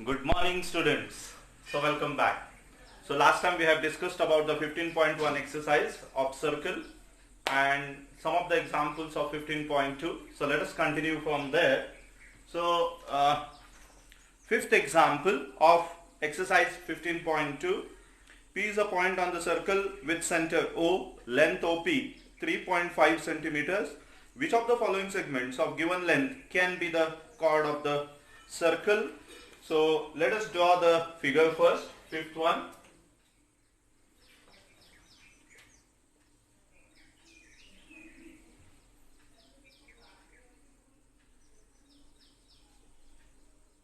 Good morning, students. So welcome back. So last time we have discussed about the 15.1 exercise of circle and some of the examples of 15.2. So let us continue from there. So fifth example of exercise 15.2. P is a point on the circle with center O, length OP 3.5 centimeters. Which of the following segments of given length can be the chord of the circle? So let us draw the figure first, fifth one.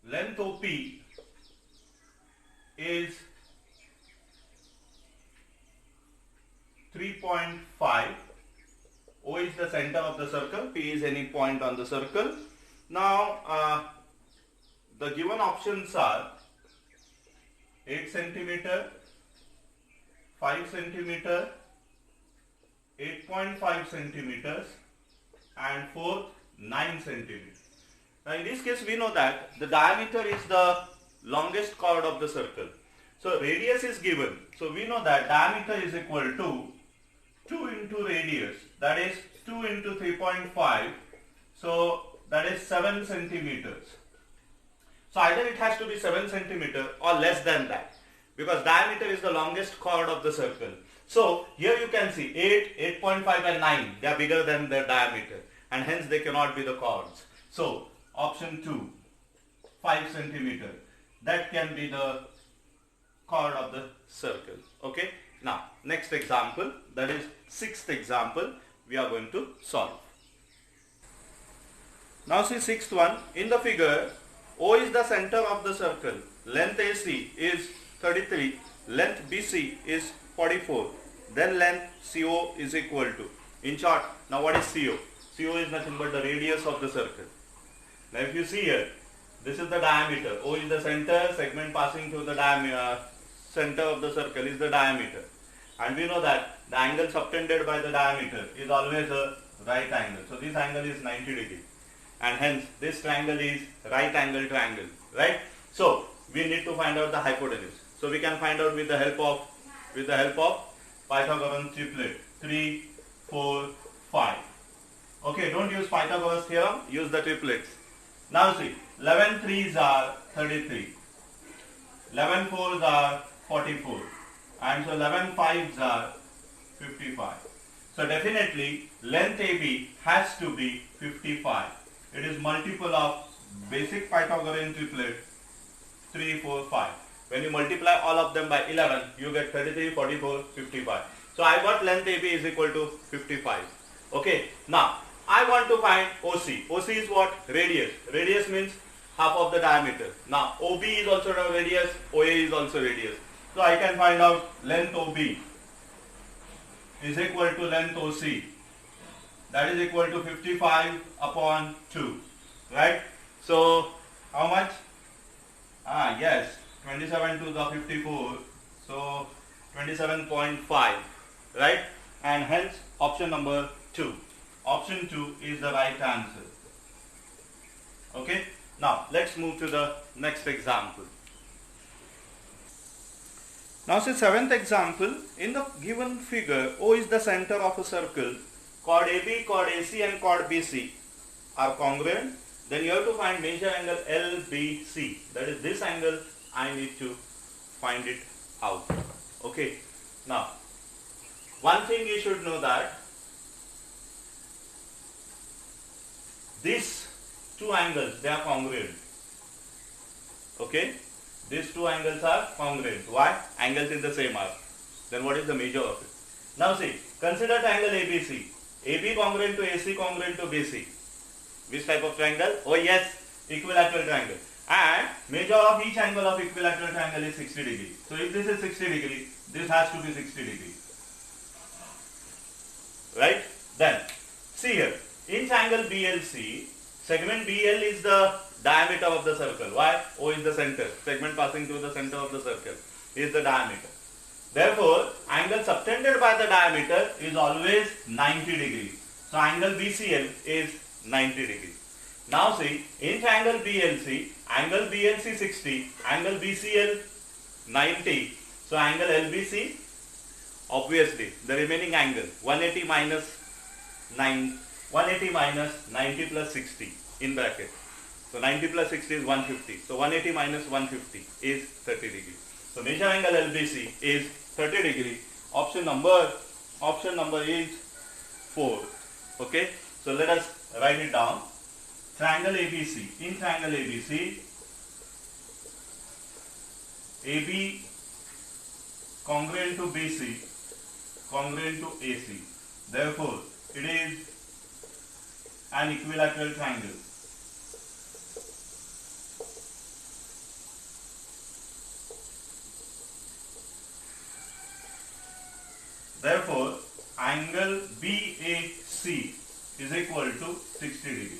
Length OP is 3.5. O is the center of the circle, P is any point on the circle. Now the given options are 8 centimeter, 5 centimeter, 8.5 centimeters and fourth 9 centimeters. Now in this case we know that the diameter is the longest chord of the circle. So radius is given. So we know that diameter is equal to 2 into radius, that is 2 into 3.5, so that is 7 centimeters. So either it has to be 7 centimeter or less than that, because diameter is the longest chord of the circle. So here you can see 8, 8.5 and 9, they are bigger than their diameter and hence they cannot be the chords. So option 2, 5 centimeter, that can be the chord of the circle. Okay. Now next example, that is sixth example, we are going to solve. Now see sixth one. In the figure, O is the center of the circle. Length AC is 33, length BC is 44, then length CO is equal to. In short, now what is CO? CO is nothing but the radius of the circle. Now if you see here, this is the diameter. O is the center, segment passing through the center of the circle is the diameter. And we know that the angle subtended by the diameter is always a right angle. So this angle is 90 degrees. And hence this triangle is right angle triangle, right? So we need to find out the hypotenuse. So we can find out with the help of Pythagorean triplet 3, 4, 5. Okay, don't use Pythagoras theorem, use the triplets. Now see, 11 3s are 33, 11 4s are 44, and so 11 5s are 55. So definitely length AB has to be 55. It is multiple of basic Pythagorean triplet 3, 4, 5. When you multiply all of them by 11, you get 33, 44, 55. So I got length AB is equal to 55. Okay. Now I want to find OC. OC is what? Radius. Radius means half of the diameter. Now OB is also a radius, OA is also radius. So I can find out length OB is equal to length OC. That is equal to 55 upon 2, right? So how much? Yes, 27 to the 54, so 27.5, right? And hence option number 2. Option 2 is the right answer. Okay. Now let's move to the next example. Now see seventh example. In the given figure, O is the center of a circle. Chord AB, chord AC and chord BC are congruent. Then you have to find major angle LBC. That is this angle I need to find it out. Okay. Now one thing you should know that these two angles, they are congruent. Okay. These two angles are congruent. Why? Angles in the same arc. Then what is the measure of it? Now see, consider triangle ABC. AB congruent to AC congruent to BC. Which type of triangle? Oh yes, equilateral triangle. And measure of each angle of equilateral triangle is 60 degrees. So if this is 60 degrees, this has to be 60 degrees. Right? Then, see here, in triangle BLC, segment BL is the diameter of the circle. Why? O is the center. Segment passing through the center of the circle is the diameter. Therefore, angle subtended by the diameter is always 90 degrees. So angle BCL is 90 degrees. Now see, in triangle BLC, angle BLC 60, angle BCL 90. So angle LBC, obviously the remaining angle 180 minus 90 plus 60 in bracket. So 90 plus 60 is 150. So 180 minus 150 is 30 degree. So major angle LBC is 30 degree. Option number is 4. Okay. So let us write it down. Triangle ABC. In triangle ABC, AB congruent to BC, congruent to AC. Therefore, it is an equilateral triangle. Therefore, angle BAC is equal to 60 degree.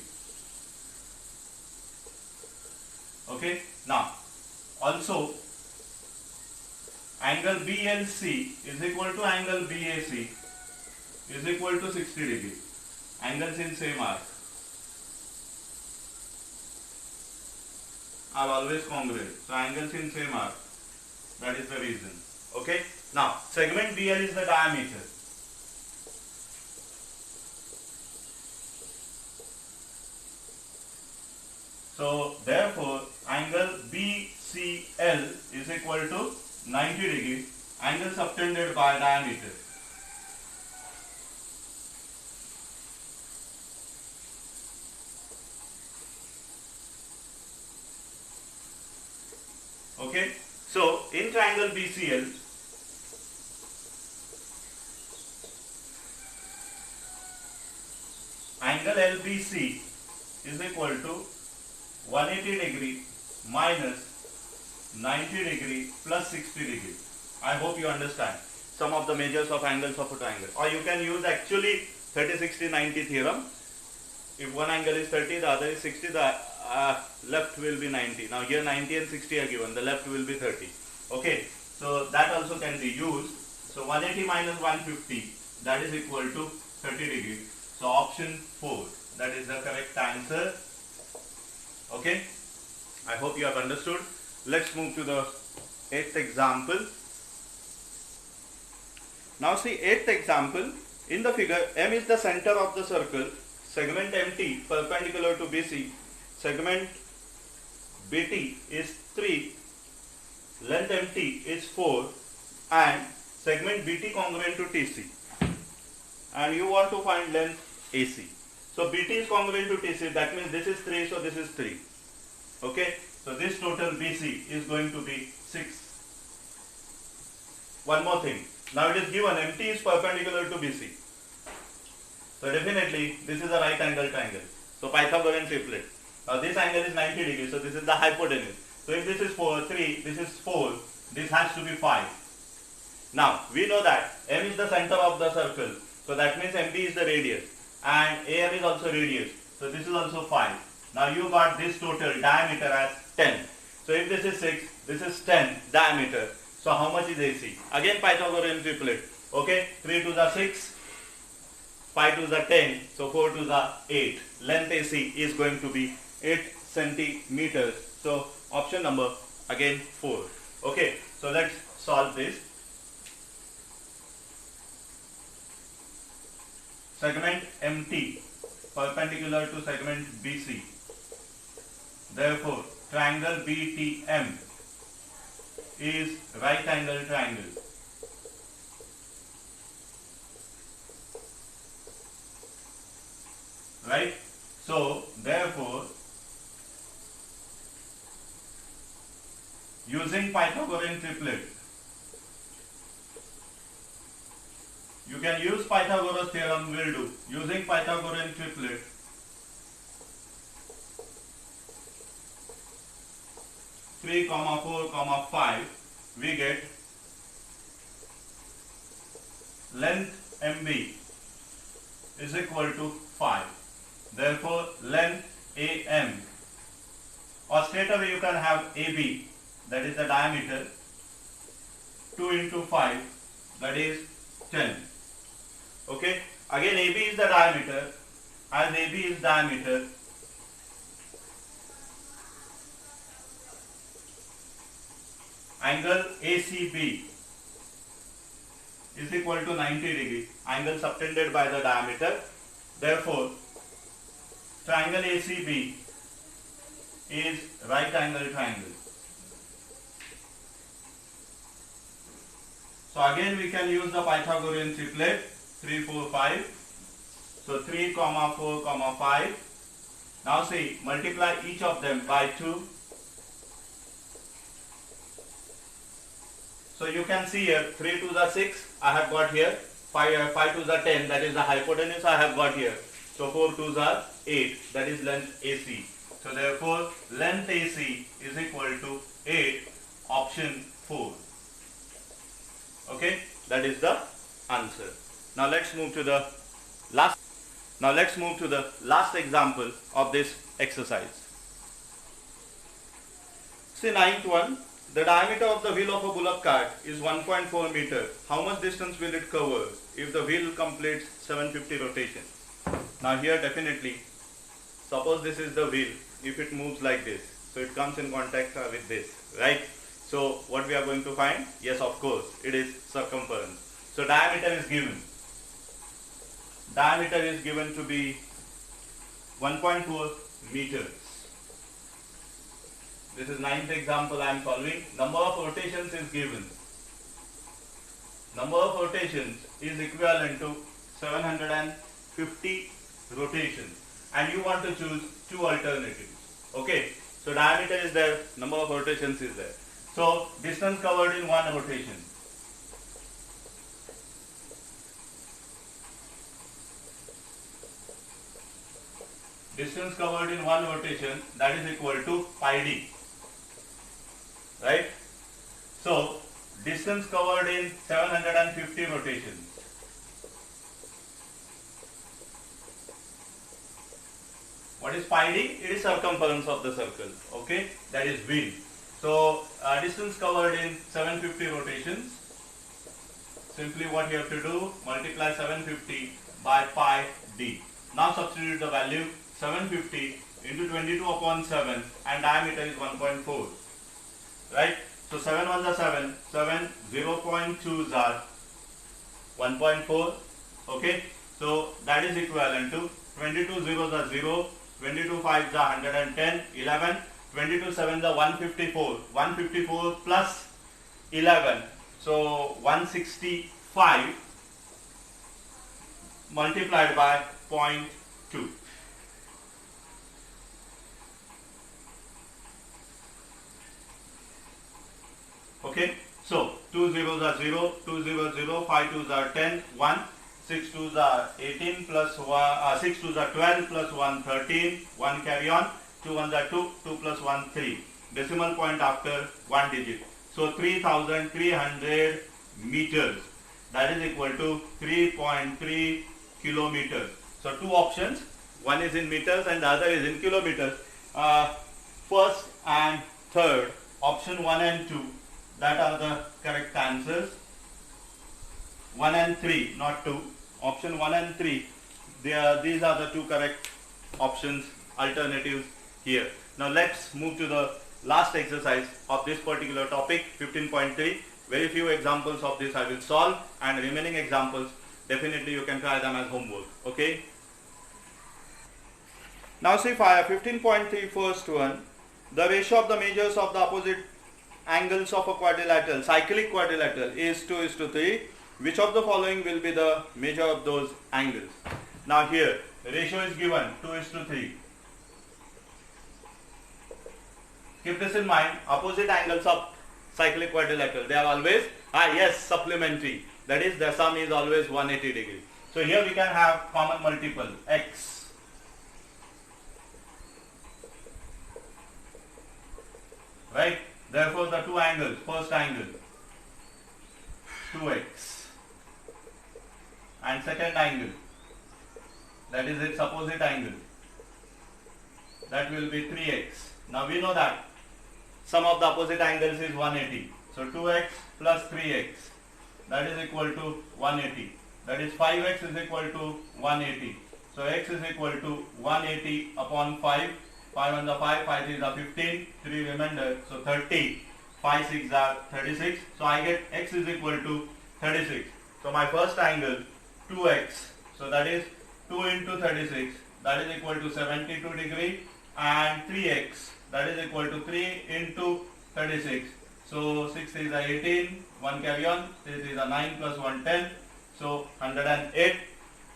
Okay. Now, also angle BLC is equal to angle BAC is equal to 60 degree. Angles in same arc are always congruent. So angles in same arc. That is the reason. Okay. Now, segment BL is the diameter. So therefore, angle BCL is equal to 90 degree, angle subtended by diameter. Okay. So in triangle BCL, angle LBC is equal to 180 degree minus 90 degree plus 60 degree. I hope you understand some of the measures of angles of a triangle. Or you can use actually 30, 60, 90 theorem. If one angle is 30, the other is 60, the left will be 90. Now here 90 and 60 are given, the left will be 30. Okay, so that also can be used. So 180 minus 150, that is equal to 30 degree. So option 4, that is the correct answer. Okay, I hope you have understood. Let's move to the 8th example. Now see 8th example. In the figure, M is the center of the circle. Segment MT perpendicular to BC. Segment BT is 3. Length MT is 4. And segment BT congruent to TC. And you want to find length AC. So BT is congruent to TC. That means this is 3. So this is 3. Okay. So this total BC is going to be 6. One more thing. Now it is given MT is perpendicular to BC. So definitely this is a right angle triangle. So Pythagorean triplet. Now this angle is 90 degrees. So this is the hypotenuse. So if this is 3, this is 4. This has to be 5. Now we know that M is the center of the circle. So that means MB is the radius. And AM is also radius. So this is also 5. Now you got this total diameter as 10. So if this is 6, this is 10 diameter. So how much is AC? Again Pythagorean triplet. Okay, 3 to the 6, 5 to the 10, so 4 to the 8. Length AC is going to be 8 centimeters. So option number again 4. Okay, so let's solve this. Segment MT perpendicular to segment BC. Therefore, triangle BTM is right angle triangle. Right? So, therefore, using Pythagorean triplet, you can use Pythagoras theorem will do. Using Pythagorean triplet, 3, 4, 5, we get length MB is equal to 5. Therefore, length AM, or straight away you can have AB, that is the diameter, 2 into 5, that is 10. Okay, again AB is the diameter. As AB is diameter, angle ACB is equal to 90 degree, angle subtended by the diameter. Therefore, triangle ACB is right angle triangle. So again we can use the Pythagorean triplet 3, 4, 5. So 3, 4, 5. Now see, multiply each of them by 2. So you can see here 3 to the 6 I have got here, 5 to the 10, that is the hypotenuse I have got here. So 4 to the 8, that is length AC. So therefore length AC is equal to 8, option 4. Okay, that is the answer. Now let's move to the last example of this exercise. See, ninth one. The diameter of the wheel of a bullock cart is 1.4 meter. How much distance will it cover if the wheel completes 750 rotations? Now here definitely, suppose this is the wheel. If it moves like this, so it comes in contact with this, right? So what we are going to find? Yes, of course, it is circumference. So diameter is given. Diameter is given to be 1.4 meters. This is ninth example I am solving. Number of rotations is given. Number of rotations is equivalent to 750 rotations. And you want to choose two alternatives. Okay. So diameter is there, number of rotations is there. So distance covered in one rotation. Distance covered in one rotation, that is equal to pi d. Right? So distance covered in 750 rotations. What is pi d? It is circumference of the circle. Okay, that is wheel. So distance covered in 750 rotations. Simply what you have to do, multiply 750 by pi d. Now substitute the value 750 into 22 upon 7 and diameter is 1.4. Right? So 7 ones are 7, 0.2s are 1.4. Okay? So that is equivalent to 22 zeros are 0, 22 5s are 110, 11, 22 7s are 154, 154 plus 11, so 165 multiplied by 0.2. Okay, so 2 zeros are 0, 2 0 0, 5 2s are 10, 1, 6 2s are 18 plus 1, 6 2s are 12 plus 1 13, 1 carry on, 2 1s are 2, 2 plus 1 3, decimal point after 1 digit. So 3300 meters, that is equal to 3.3 kilometers. So two options, one is in meters and the other is in kilometers. First and third, option 1 and 2, that are the correct answers. 1 and 3, not 2. Option 1 and 3, these are the two correct options, alternatives here. Now let's move to the last exercise of this particular topic, 15.3. Very few examples of this I will solve, and remaining examples definitely you can try them as homework. Okay. Now see 15.3 first one. The ratio of the measures of the opposite angles of a quadrilateral, cyclic quadrilateral, is 2:3. Which of the following will be the measure of those angles? Now here ratio is given 2:3. Keep this in mind. Opposite angles of cyclic quadrilateral, they are always supplementary. That is, the sum is always 180 degree. So here we can have common multiple x. Right? Therefore the two angles, first angle 2x and second angle, that is its opposite angle, that will be 3x. Now we know that sum of the opposite angles is 180. So 2x plus 3x, that is equal to 180. That is 5x is equal to 180. So x is equal to 180 upon 5. 5 on the 5, 5 is the 15, 3 remainder, so 30. 5 6 are 36. So I get x is equal to 36. So my first angle 2x. So that is 2 into 36. That is equal to 72 degree, and 3x. That is equal to 3 into 36. So 6 is 18. 1 carry on. 6 is 9 plus 1 10. So 108.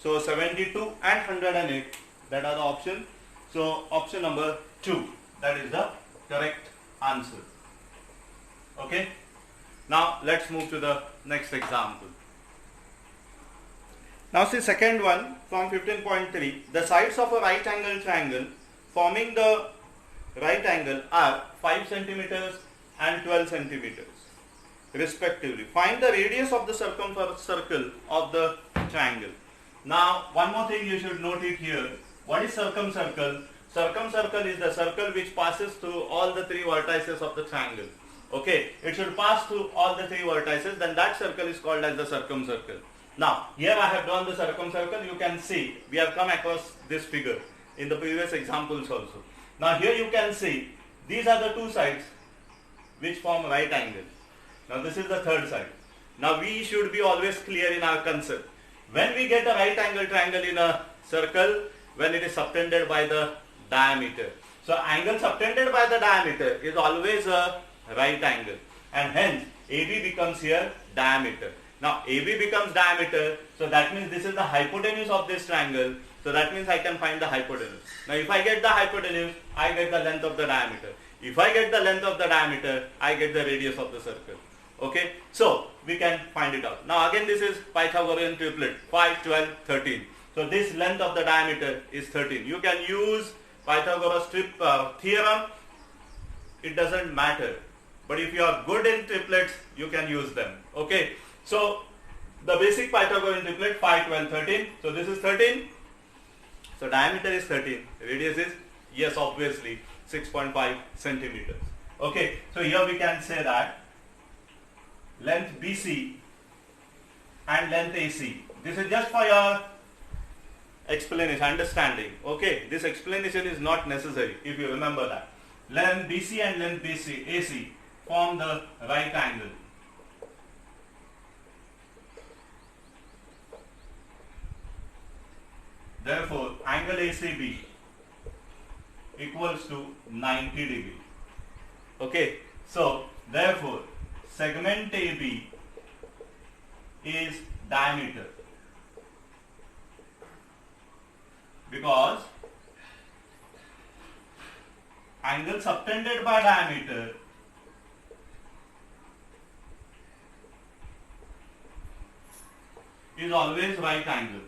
So 72 and 108. That are the options. So option number 2. That is the correct answer. Okay. Now let's move to the next example. Now see second one from 15.3. The sides of a right angle triangle forming the right angle are 5 centimeters and 12 centimeters respectively. Find the radius of the circle of the triangle. Now one more thing you should note it here. What is circumcircle? Circumcircle is the circle which passes through all the 3 vertices of the triangle. Okay, it should pass through all the 3 vertices, then that circle is called as the circumcircle. Now here I have drawn the circumcircle. You can see we have come across this figure in the previous examples also. Now here you can see these are the 2 sides which form right angle. Now this is the third side. Now we should be always clear in our concept. When we get a right angle triangle in a circle, when it is subtended by the diameter. So angle subtended by the diameter is always a right angle, and hence AB becomes here diameter. Now AB becomes diameter, so that means this is the hypotenuse of this triangle. So that means I can find the hypotenuse. Now if I get the hypotenuse, I get the length of the diameter. If I get the length of the diameter, I get the radius of the circle. Okay, so we can find it out. Now again this is Pythagorean triplet, 5, 12, 13. So this length of the diameter is 13. You can use Pythagoras theorem, it doesn't matter. But if you are good in triplets, you can use them. Okay, so the basic Pythagorean triplet 5, 12, 13. So this is 13. So diameter is 13. Radius is, yes, obviously 6.5 centimeters. Okay, so here we can say that length BC and length AC. This is just for your explanation, understanding. Okay, this explanation is not necessary if you remember that. Length BC and length AC form the right angle. Therefore, angle ACB equals to 90 degree. Okay, so therefore, segment AB is diameter, because angle subtended by diameter is always right angle.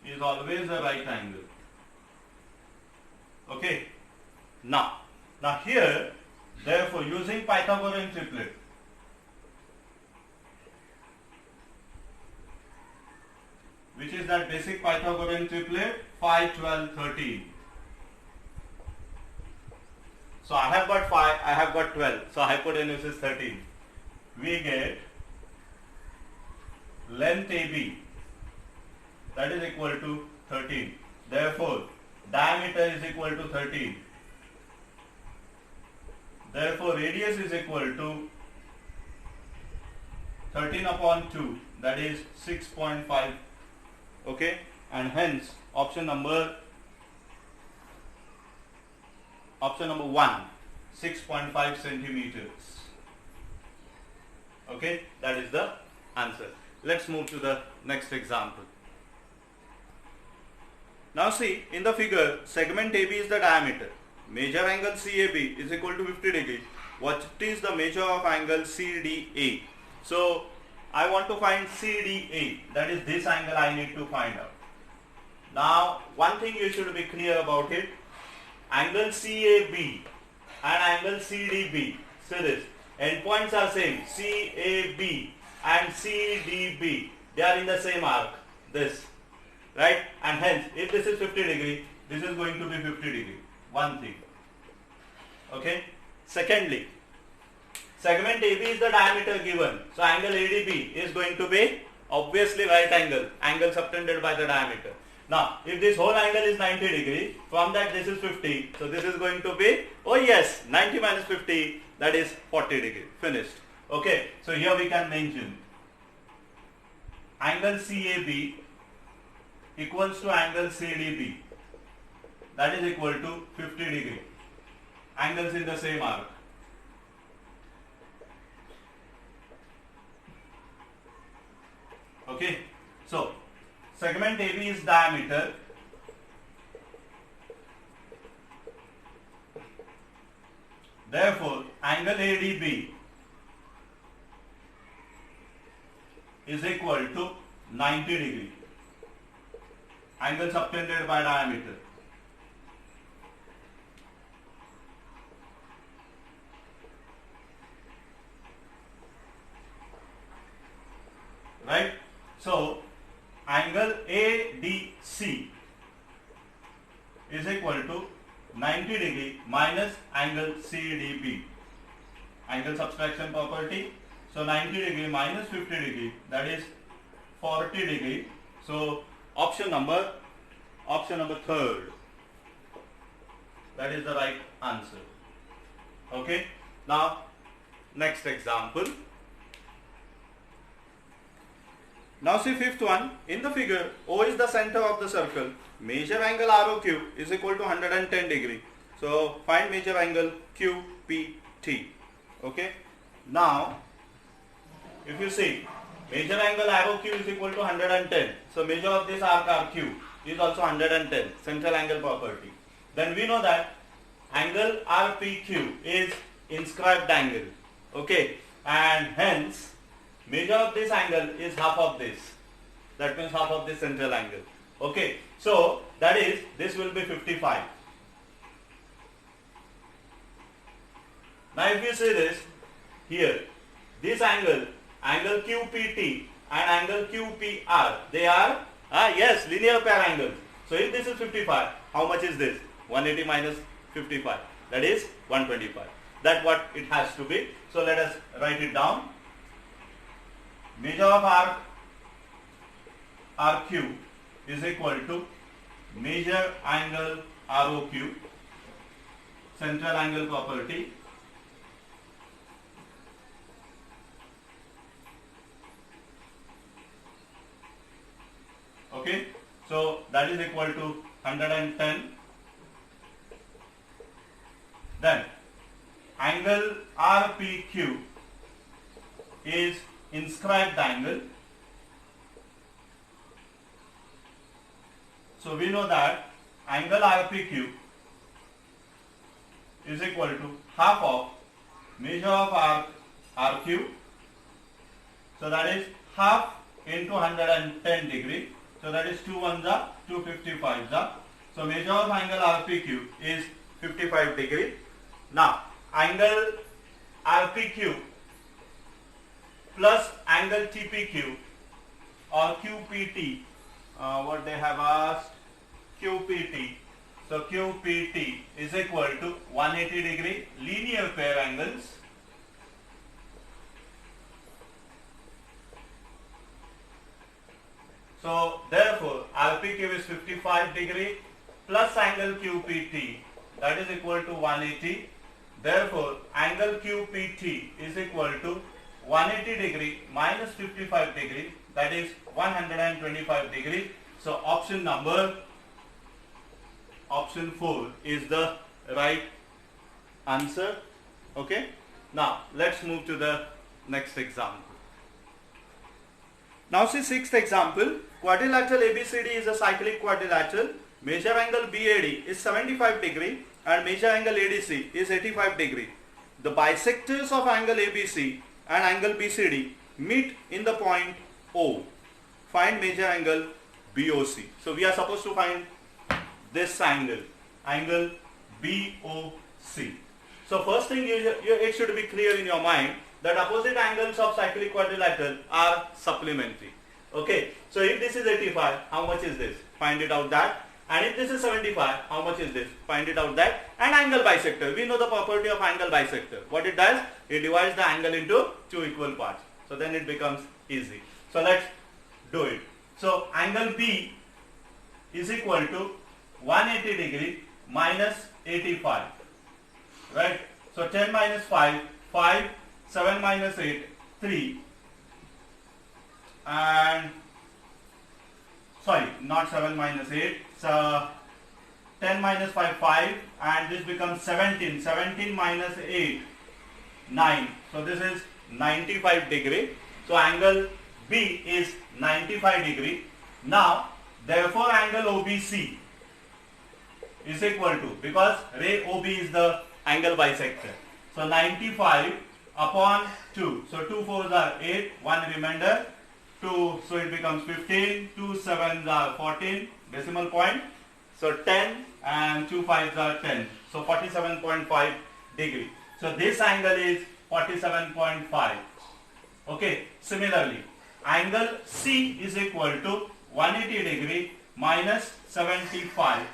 Is always a right angle. Okay. Now here, therefore, using Pythagorean triplet, which is that basic Pythagorean triplet 5, 12, 13. So I have got 5, I have got 12. So hypotenuse is 13. We get length AB, that is equal to 13. Therefore, diameter is equal to 13. Therefore, radius is equal to 13 upon 2, that is 6.5. Okay, and hence option number 1, 6.5 centimeters. Okay, that is the answer. Let's move to the next example. Now see, in the figure, segment AB is the diameter. Measure angle CAB is equal to 50 degree. What is the measure of angle CDA? So I want to find CDA, that is this angle I need to find out. Now one thing you should be clear about it, angle CAB and angle CDB, see this, endpoints are same, CAB and CDB, they are in the same arc, this, right? And hence if this is 50 degree, this is going to be 50 degree, one thing. Okay. Secondly, segment AB is the diameter given, so angle ADB is going to be obviously right angle, angle subtended by the diameter. Now, if this whole angle is 90 degree, from that this is 50. So this is going to be, oh yes, 90 minus 50, that is 40 degree. Finished. Okay. So here we can mention angle CAB equals to angle CDB. That is equal to 50 degree. Angles in the same arc. Okay. So segment AB is diameter. Therefore, angle ADB is equal to 90 degree. Angle subtended by diameter. Right? So, angle ADC is equal to 90 degree minus angle CDB. Angle subtraction property. So, 90 degree minus 50 degree, that is 40 degree. So, option number third. That is the right answer. Okay. Now, next example. Now see fifth one. In the figure, O is the center of the circle. Measure angle ROQ is equal to 110 degree. So find measure angle QPT. Okay. Now, if you see, measure angle ROQ is equal to 110. So measure of this arc RQ is also 110. Central angle property. Then we know that angle RPQ is inscribed angle. Okay. And hence, measure of this angle is half of this. That means half of this central angle. Okay. So, that is, this will be 55. Now, if you see this, here, this angle QPT and angle QPR, they are, yes, linear pair angles. So, if this is 55, how much is this? 180 minus 55. That is 125. That's what it has to be. So, let us write it down. Measure of arc RQ is equal to measure angle ROQ, central angle property, okay. So that is equal to 110. Then angle RPQ is inscribed angle. So we know that angle RPQ is equal to half of measure of arc RQ. So that is half into 110 degree. So that is 2 ones are 255 are. So measure of angle RPQ is 55 degree. Now angle RPQ plus angle TPQ or QPT, what they have asked, QPT. So QPT is equal to 180 degree linear pair angles. So therefore RPQ is 55 degree plus angle QPT, that is equal to 180. Therefore angle QPT is equal to 180 degree minus 55 degree, that is 125 degree. So option 4 is the right answer. Okay. Now let's move to the next example. Now see sixth example. Quadrilateral ABCD is a cyclic quadrilateral. Measure angle BAD is 75 degree and measure angle ADC is 85 degree. The bisectors of angle ABC and angle BCD meet in the point O. Find measure angle BOC. So we are supposed to find this angle BOC. So first thing it should be clear in your mind that opposite angles of cyclic quadrilateral are supplementary. Okay. So if this is 85, how much is this? Find it out that. And if this is 75, how much is this? Find it out that. And angle bisector. We know the property of angle bisector. What it does? It divides the angle into two equal parts. So then it becomes easy. So let's do it. So angle B is equal to 180 degree minus 85. Right? So 10 minus 5, 5, 7 minus 8, 3, and sorry, not 7 minus 8, so 10 minus 5, 5, and this becomes 17, 17 minus 8, 9. So this is 95 degree. So angle B is 95 degree. Now, therefore angle OBC is equal to, because ray OB is the angle bisector. So 95 upon 2. So 2 4s are 8, 1 remainder, 2, so it becomes 15, 2 7s are 14, decimal point. So 10 and 2 5s are 10. So 47.5 degree. So this angle is 47.5. Okay, similarly, angle C is equal to 180 degree minus 75.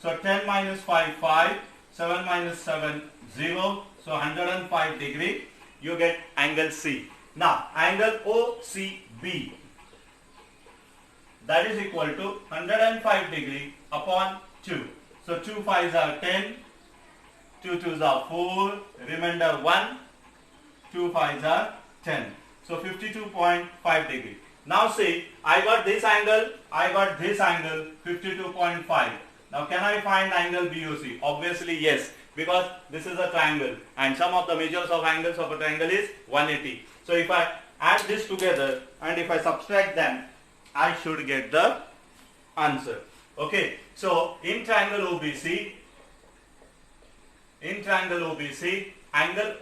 So 10 minus 5, 5, 7 minus 7, 0. So 105 degree, you get angle C. Now, angle OCB, that is equal to 105 degree upon 2. So 2 5s are 10, 2 2s are 4, remainder 1, 2 5s are 10. So 52.5 degree. Now see, I got this angle, 52.5. Now can I find angle BOC? Obviously yes, because this is a triangle and sum of the measures of angles of a triangle is 180. So if I add this together and if I subtract them, I should get the answer. Okay, so in triangle OBC, angle OBC, angle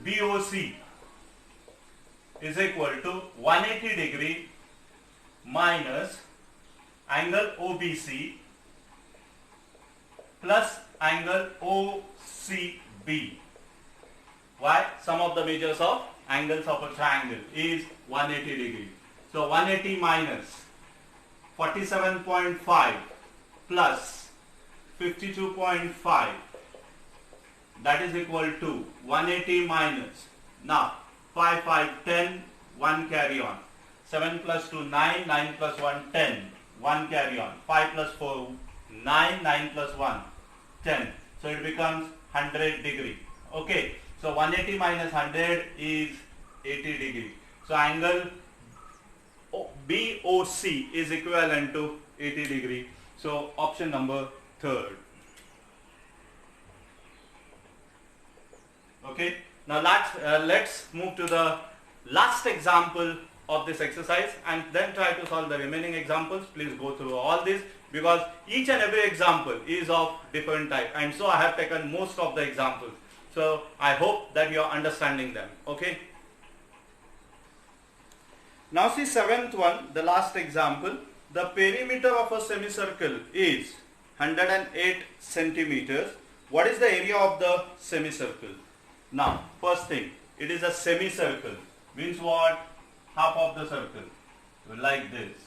BOC is equal to 180 degree minus angle OBC plus angle OCB. Why? Sum of the measures of angles of a triangle is 180 degree. So 180 minus 47.5 plus 52.5, that is equal to 180 minus, now 5 5 10, 1 carry on, 7 plus 2 9, 9 plus 1 10, 1 carry on, 5 plus 4 9, 9 plus 1 10. So it becomes 100 degree. Okay, so 180 minus 100 is 80 degree. So angle BOC is equivalent to 80 degree. So option number 3rd. Okay, now let's move to the last example of this exercise and then try to solve the remaining examples. Please go through all this because each and every example is of different type, and so I have taken most of the examples. So I hope that you are understanding them. Okay. Now see 7th one, the last example. The perimeter of a semicircle is 108 centimeters. What is the area of the semicircle? Now, first thing, it is a semicircle. Means what? Half of the circle. Like this.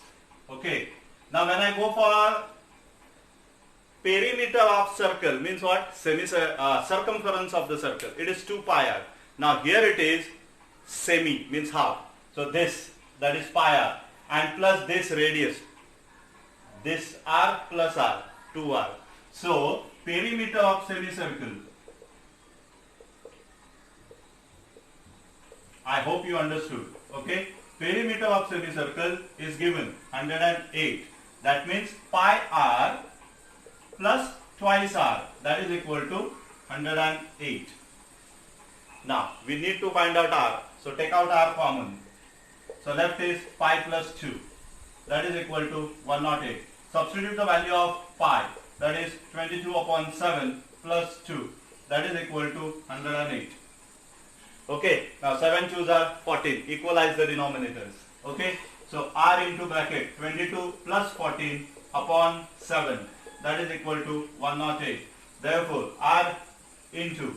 Okay. Now when I go for perimeter of circle, means what? Circumference of the circle. It is 2 pi r. Now here it is semi, means half. So this, that is pi r, and plus this radius. This r plus r, 2r. So perimeter of semicircle, I hope you understood. Okay. Perimeter of semicircle is given 108. That means pi r plus twice r, that is equal to 108. Now we need to find out r. So take out r common. So left is pi plus 2, that is equal to 108. Substitute the value of pi, that is 22 upon 7 plus 2, that is equal to 108. Okay, now 7 2s are 14, equalize the denominators. Okay, so r into bracket 22 plus 14 upon 7, that is equal to 108. Therefore, r into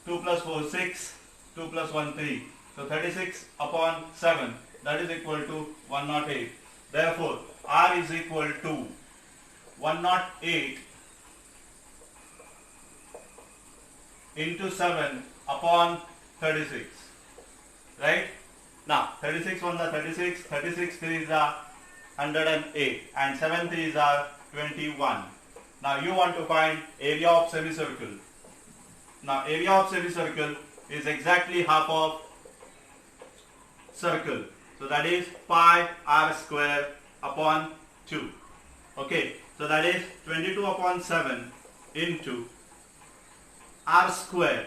2 plus 4 6, 2 plus 1 3, so 36 upon 7, that is equal to 108. Therefore, r is equal to 108 into 7 upon 36, right? Now 36 1s are 36, 36 3s are 108 and 7 3s are 21. Now you want to find area of semicircle. Now area of semicircle is exactly half of circle. So that is pi r square upon 2. Okay, so that is 22 upon 7 into r square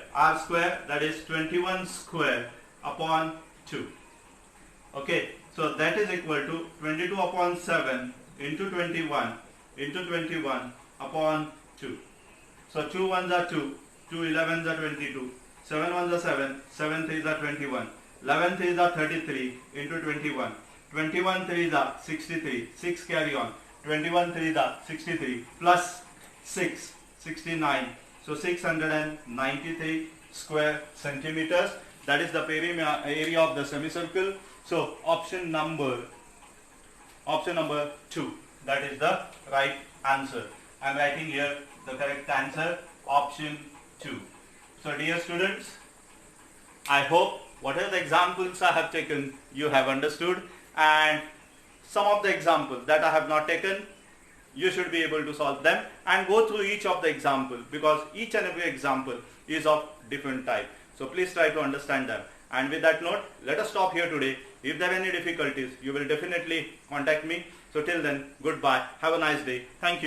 that is 21 square upon 2. Okay, so that is equal to 22 upon 7 into 21 upon 2. So 2 1s are 2, 2 11s are 22, 7 1s are 7, 7 3s are 21, 11 3s are 33 into 21, 21 3s are 63, 6 carry on, 21 3s are 63 plus 6, 69. So 693 square centimeters. That is the area of the semicircle. So option number 2. That is the right answer. I am writing here the correct answer, option 2. So dear students, I hope whatever the examples I have taken you have understood, and some of the examples that I have not taken, you should be able to solve them and go through each of the example, because each and every example is of different type. So please try to understand them. And with that note, let us stop here today. If there are any difficulties, you will definitely contact me. So till then, goodbye. Have a nice day. Thank you.